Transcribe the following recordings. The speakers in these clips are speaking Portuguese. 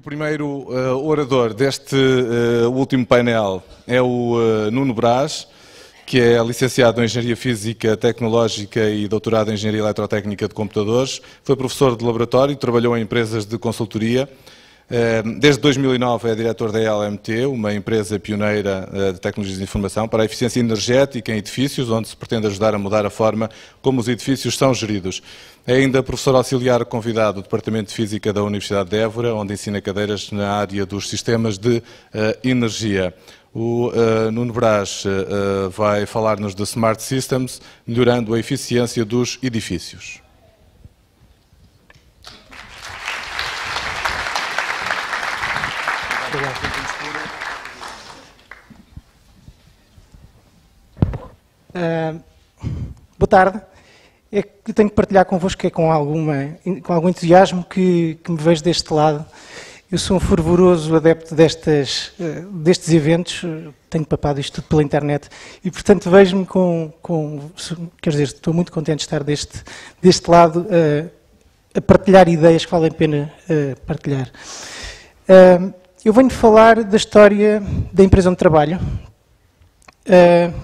O primeiro orador deste último painel é o Nuno Brás, que é licenciado em Engenharia Física Tecnológica e doutorado em Engenharia Eletrotécnica de Computadores. Foi professor de laboratório e trabalhou em empresas de consultoria. Desde 2009 é diretor da LMT, uma empresa pioneira de tecnologias de informação para a eficiência energética em edifícios, onde se pretende ajudar a mudar a forma como os edifícios são geridos. É ainda professor auxiliar convidado do Departamento de Física da Universidade de Évora, onde ensina cadeiras na área dos sistemas de energia. O Nuno Brás vai falar-nos de Smart Systems, melhorando a eficiência dos edifícios. Boa tarde. É que eu tenho que partilhar convosco com algum entusiasmo que me vejo deste lado. Eu sou um fervoroso adepto destes eventos, tenho papado isto tudo pela internet e, portanto, vejo-me quer dizer, estou muito contente de estar deste lado a partilhar ideias que vale a pena partilhar. Eu venho falar da história da empresa onde trabalho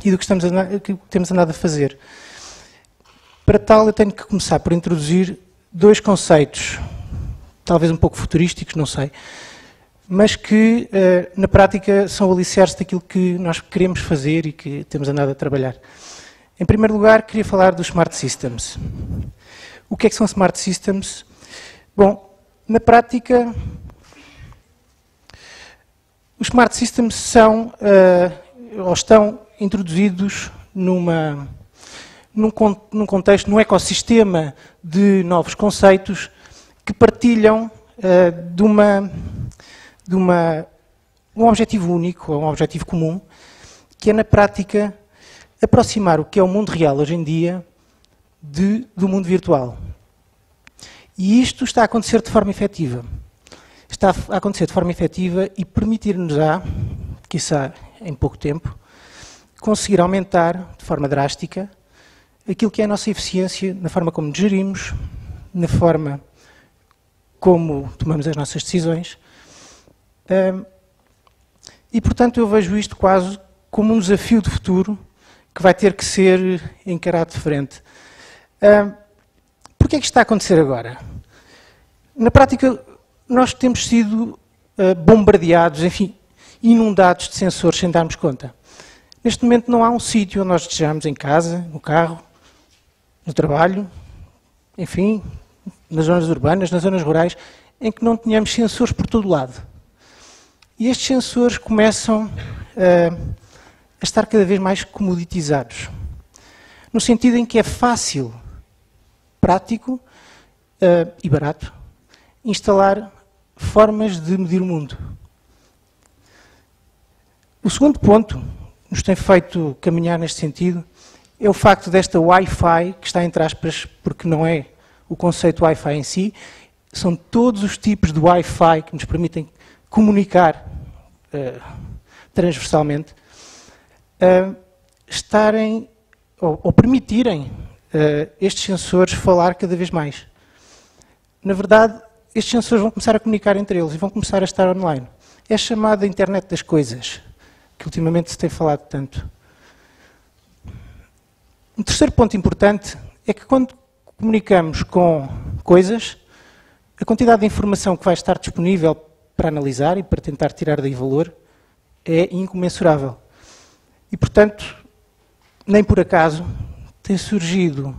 e do que temos andado a fazer. Para tal, eu tenho que começar por introduzir dois conceitos, talvez um pouco futurísticos, não sei, mas que, na prática, são o alicerce daquilo que nós queremos fazer e que temos andado a trabalhar. Em primeiro lugar, queria falar dos Smart Systems. O que é que são Smart Systems? Bom, na prática, os Smart Systems são, ou estão introduzidos num contexto, num ecossistema de novos conceitos que partilham de um objetivo único, um objetivo comum, que é, na prática, aproximar o que é o mundo real hoje em dia do mundo virtual. E isto está a acontecer de forma efetiva. Está a acontecer de forma efetiva e permitir-nos-á, quiçá em pouco tempo, conseguir aumentar de forma drástica aquilo que é a nossa eficiência na forma como nos gerimos, na forma como tomamos as nossas decisões. E, portanto, eu vejo isto quase como um desafio de futuro que vai ter que ser encarado de frente. Por que é que isto está a acontecer agora? Na prática, nós temos sido bombardeados, enfim, inundados de sensores sem darmos conta. Neste momento não há um sítio onde nós estejamos, em casa, no carro, no trabalho, enfim, nas zonas urbanas, nas zonas rurais, em que não tenhamos sensores por todo lado. E estes sensores começam a estar cada vez mais comoditizados, no sentido em que é fácil, prático e barato instalar formas de medir o mundo. O segundo ponto que nos tem feito caminhar neste sentido é o facto desta Wi-Fi, que está entre aspas, porque não é o conceito Wi-Fi em si, são todos os tipos de Wi-Fi que nos permitem comunicar transversalmente, estarem ou permitirem estes sensores falar cada vez mais. Na verdade, estes sensores vão começar a comunicar entre eles e vão começar a estar online. É a chamada internet das coisas, que ultimamente se tem falado tanto. Um terceiro ponto importante é que quando comunicamos com coisas, a quantidade de informação que vai estar disponível para analisar e para tentar tirar daí valor é incomensurável. E, portanto, nem por acaso tem surgido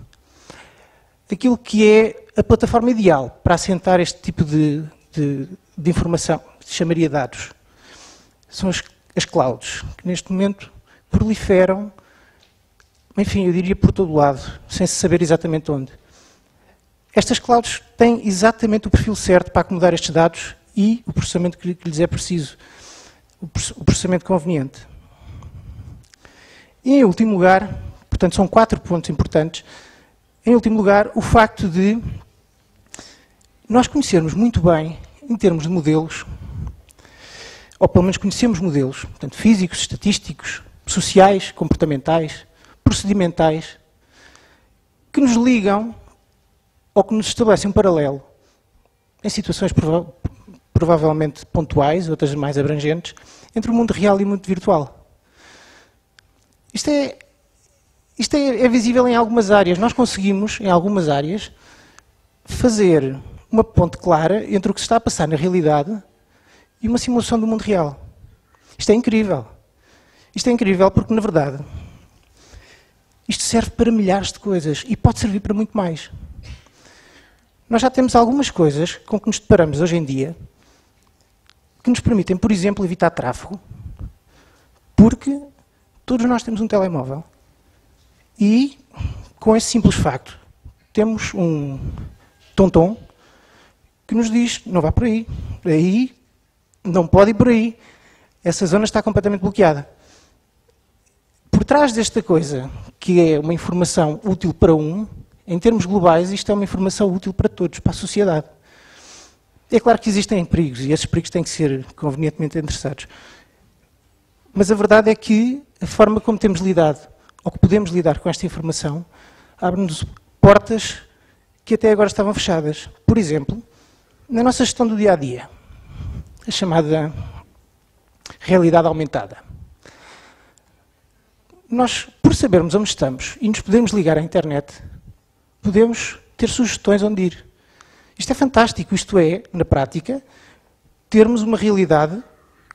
aquilo que é a plataforma ideal para assentar este tipo de informação, se chamaria dados. São as clouds, que neste momento proliferam, enfim, eu diria por todo lado, sem se saber exatamente onde. Estas clouds têm exatamente o perfil certo para acomodar estes dados e o processamento que lhes é preciso, o processamento conveniente. E, em último lugar, portanto, são 4 pontos importantes. Em último lugar, o facto de nós conhecermos muito bem, em termos de modelos, ou pelo menos conhecemos modelos, portanto, físicos, estatísticos, sociais, comportamentais, procedimentais, que nos ligam ou que nos estabelecem um paralelo em situações provavelmente pontuais, outras mais abrangentes, entre o mundo real e o mundo virtual. Isto é visível em algumas áreas. Nós conseguimos, em algumas áreas, fazer uma ponte clara entre o que se está a passar na realidade e uma simulação do mundo real. Isto é incrível. Isto é incrível porque, na verdade, isto serve para milhares de coisas e pode servir para muito mais. Nós já temos algumas coisas com que nos deparamos hoje em dia que nos permitem, por exemplo, evitar tráfego, porque todos nós temos um telemóvel e, com esse simples facto, temos um tom-tom que nos diz, não vá por aí, não pode ir por aí, essa zona está completamente bloqueada. Por trás desta coisa, que é uma informação útil para um, em termos globais, isto é uma informação útil para todos, para a sociedade. É claro que existem perigos, e esses perigos têm que ser convenientemente endereçados. Mas a verdade é que a forma como temos lidado, ou que podemos lidar com esta informação, abre-nos portas que até agora estavam fechadas. Por exemplo, na nossa gestão do dia-a-dia, a chamada realidade aumentada. Nós, por sabermos onde estamos e nos podemos ligar à internet, podemos ter sugestões onde ir. Isto é fantástico, isto é, na prática, termos uma realidade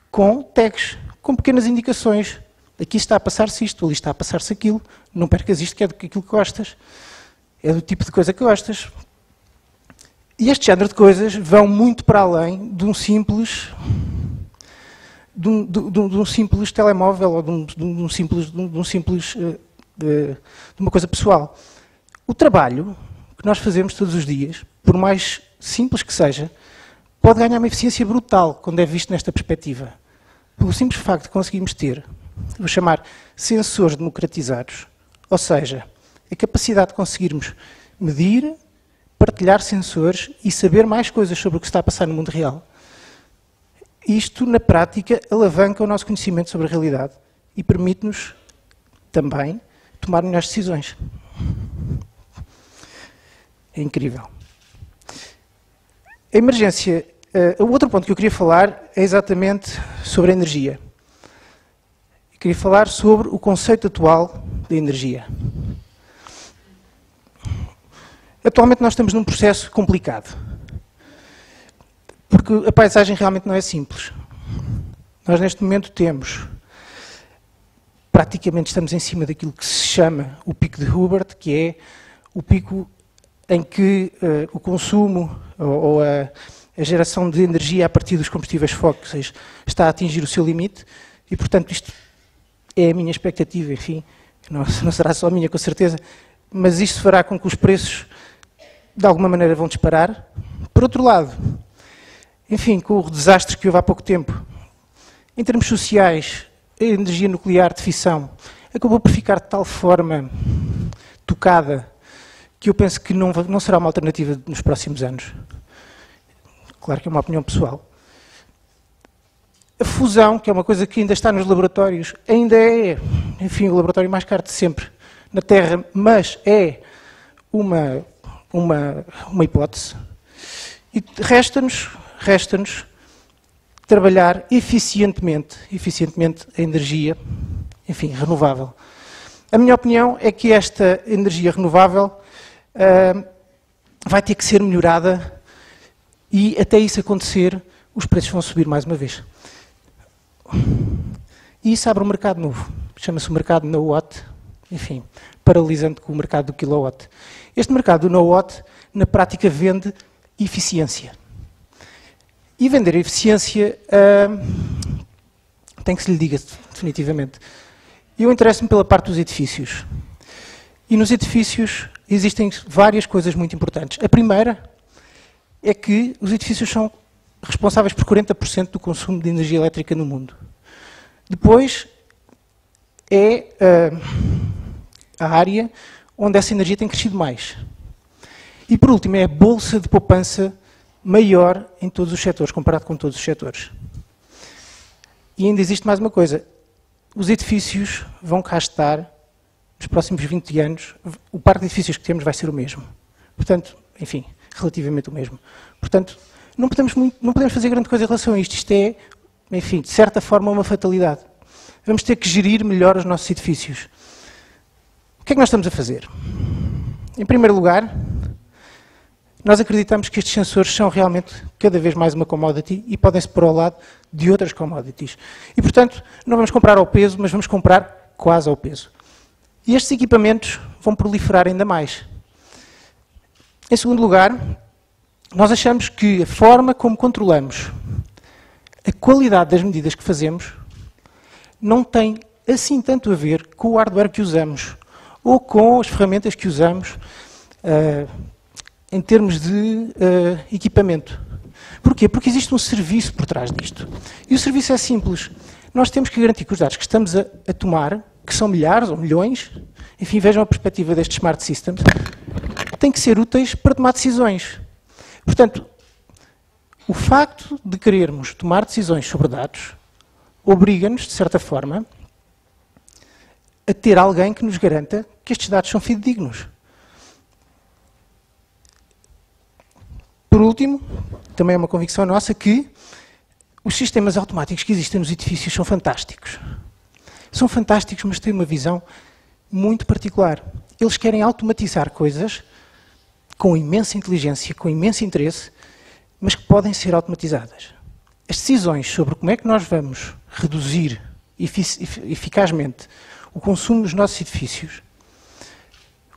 com tags, com pequenas indicações. Aqui está a passar-se isto, ali está a passar-se aquilo, não percas isto que é daquilo que gostas. É do tipo de coisa que gostas. E este género de coisas vão muito para além de um simples telemóvel ou de uma coisa pessoal. O trabalho que nós fazemos todos os dias, por mais simples que seja, pode ganhar uma eficiência brutal quando é visto nesta perspectiva. Pelo simples facto de conseguirmos ter, vou chamar, sensores democratizados, ou seja, a capacidade de conseguirmos medir, partilhar sensores e saber mais coisas sobre o que está a passar no mundo real. Isto, na prática, alavanca o nosso conhecimento sobre a realidade e permite-nos também tomar melhores decisões. É incrível. A emergência. O outro ponto que eu queria falar é exatamente sobre a energia. Eu queria falar sobre o conceito atual da energia. Atualmente nós estamos num processo complicado. Porque a paisagem realmente não é simples. Nós neste momento praticamente estamos em cima daquilo que se chama o pico de Hubert, que é o pico em que o consumo ou a geração de energia a partir dos combustíveis fósseis está a atingir o seu limite e, portanto, isto é a minha expectativa, enfim, não será só a minha, com certeza, mas isto fará com que os preços, de alguma maneira, vão disparar. Por outro lado, enfim, com o desastre que houve há pouco tempo, em termos sociais, a energia nuclear de fissão acabou por ficar de tal forma tocada que eu penso que não será uma alternativa nos próximos anos. Claro que é uma opinião pessoal. A fusão, que é uma coisa que ainda está nos laboratórios, ainda é, enfim, o laboratório mais caro de sempre na Terra, mas é uma hipótese. E resta-nos trabalhar eficientemente a energia, enfim, renovável. A minha opinião é que esta energia renovável vai ter que ser melhorada e, até isso acontecer, os preços vão subir mais uma vez. E isso abre um mercado novo. Chama-se o mercado no-watt, enfim, paralisando com o mercado do kilowatt. Este mercado do no-watt, na prática, vende eficiência. E vender eficiência tem que se lhe diga definitivamente. Eu interesso-me pela parte dos edifícios. E nos edifícios existem várias coisas muito importantes. A primeira é que os edifícios são responsáveis por 40% do consumo de energia elétrica no mundo. Depois é a área onde essa energia tem crescido mais. E por último é a bolsa de poupança maior em todos os setores, comparado com todos os setores. E ainda existe mais uma coisa. Os edifícios vão cá estar nos próximos 20 anos. O parque de edifícios que temos vai ser o mesmo. Portanto, enfim, relativamente o mesmo. Portanto, não podemos fazer grande coisa em relação a isto. Isto é, enfim, de certa forma, uma fatalidade. Vamos ter que gerir melhor os nossos edifícios. O que é que nós estamos a fazer? Em primeiro lugar, nós acreditamos que estes sensores são realmente cada vez mais uma commodity e podem-se pôr ao lado de outras commodities. E, portanto, não vamos comprar ao peso, mas vamos comprar quase ao peso. E estes equipamentos vão proliferar ainda mais. Em segundo lugar, nós achamos que a forma como controlamos a qualidade das medidas que fazemos não tem assim tanto a ver com o hardware que usamos ou com as ferramentas que usamos em termos de equipamento. Porquê? Porque existe um serviço por trás disto. E o serviço é simples. Nós temos que garantir que os dados que estamos a tomar, que são milhares ou milhões, enfim, vejam a perspectiva destes smart systems, têm que ser úteis para tomar decisões. Portanto, o facto de querermos tomar decisões sobre dados obriga-nos, de certa forma, a ter alguém que nos garanta que estes dados são fidedignos. Por último, também é uma convicção nossa que os sistemas automáticos que existem nos edifícios são fantásticos. São fantásticos, mas têm uma visão muito particular. Eles querem automatizar coisas com imensa inteligência, com imenso interesse, mas que podem ser automatizadas. As decisões sobre como é que nós vamos reduzir eficazmente o consumo dos nossos edifícios,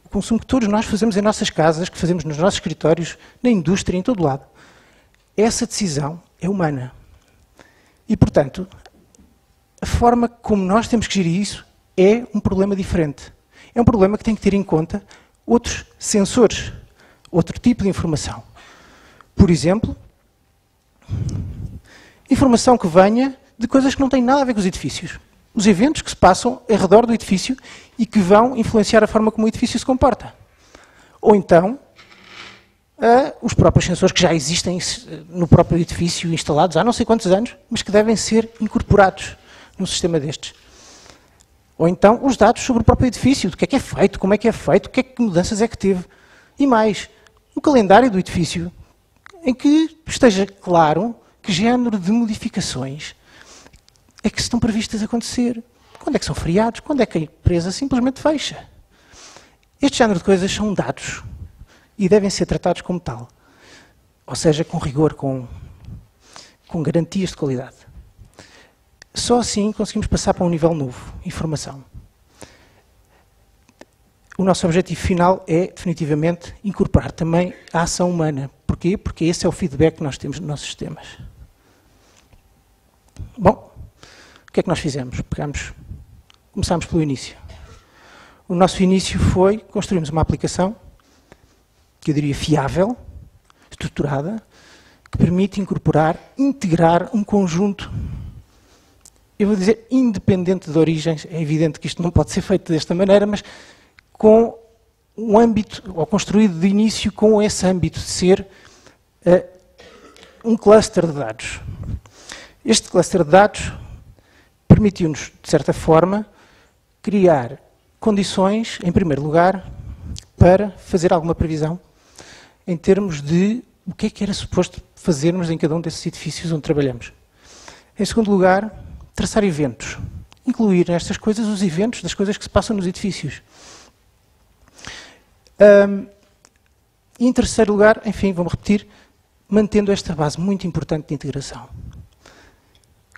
o consumo que todos nós fazemos em nossas casas, que fazemos nos nossos escritórios, na indústria, em todo lado, essa decisão é humana. E, portanto, a forma como nós temos que gerir isso é um problema diferente. É um problema que tem que ter em conta outros sensores, outro tipo de informação. Por exemplo, informação que venha de coisas que não têm nada a ver com os edifícios. Os eventos que se passam ao redor do edifício e que vão influenciar a forma como o edifício se comporta. Ou então, os próprios sensores que já existem no próprio edifício, instalados há não sei quantos anos, mas que devem ser incorporados num sistema destes. Ou então, os dados sobre o próprio edifício, do que é feito, como é que mudanças é que teve. E mais, o calendário do edifício, em que esteja claro que género de modificações é que estão previstas a acontecer. Quando é que são feriados? Quando é que a empresa simplesmente fecha? Este género de coisas são dados e devem ser tratados como tal. Ou seja, com rigor, com garantias de qualidade. Só assim conseguimos passar para um nível novo, informação. O nosso objetivo final é, definitivamente, incorporar também a ação humana. Porquê? Porque esse é o feedback que nós temos nos nossos sistemas. Bom, o que é que nós fizemos? Começámos pelo início. O nosso início foi construirmos uma aplicação, que eu diria fiável, estruturada, que permite integrar um conjunto, eu vou dizer independente de origens, é evidente que isto não pode ser feito desta maneira, mas com um âmbito, ou construído de início com esse âmbito de ser um cluster de dados. Este cluster de dados permitiu-nos, de certa forma, criar condições, em primeiro lugar, para fazer alguma previsão em termos de o que é que era suposto fazermos em cada um desses edifícios onde trabalhamos. Em segundo lugar, traçar eventos. Incluir nestas coisas os eventos das coisas que se passam nos edifícios. E em terceiro lugar, enfim, vamos repetir, mantendo esta base muito importante de integração.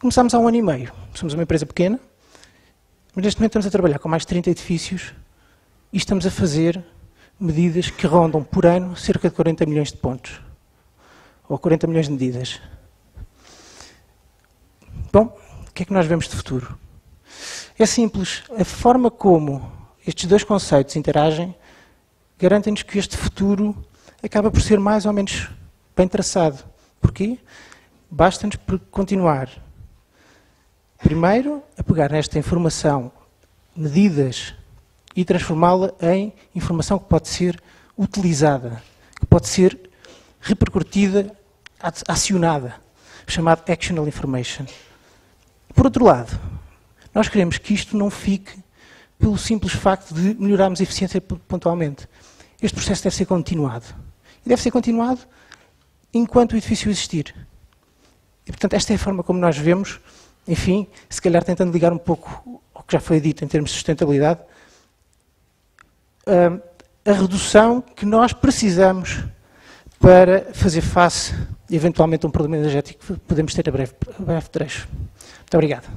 Começámos há 1 ano e meio. Somos uma empresa pequena, mas neste momento estamos a trabalhar com mais de 30 edifícios e estamos a fazer medidas que rondam por ano cerca de 40 milhões de pontos. Ou 40 milhões de medidas. Bom, o que é que nós vemos de futuro? É simples. A forma como estes dois conceitos interagem garantem-nos que este futuro acaba por ser mais ou menos bem traçado. Porquê? Basta-nos continuar, primeiro, a pegar nesta informação, medidas, e transformá-la em informação que pode ser utilizada, que pode ser repercutida, acionada, chamado actionable information. Por outro lado, nós queremos que isto não fique pelo simples facto de melhorarmos a eficiência pontualmente. Este processo deve ser continuado. E deve ser continuado enquanto o edifício existir. E, portanto, esta é a forma como nós vemos, enfim, se calhar tentando ligar um pouco ao que já foi dito em termos de sustentabilidade, a redução que nós precisamos para fazer face, eventualmente, a um problema energético que podemos ter a breve trecho. Muito obrigado.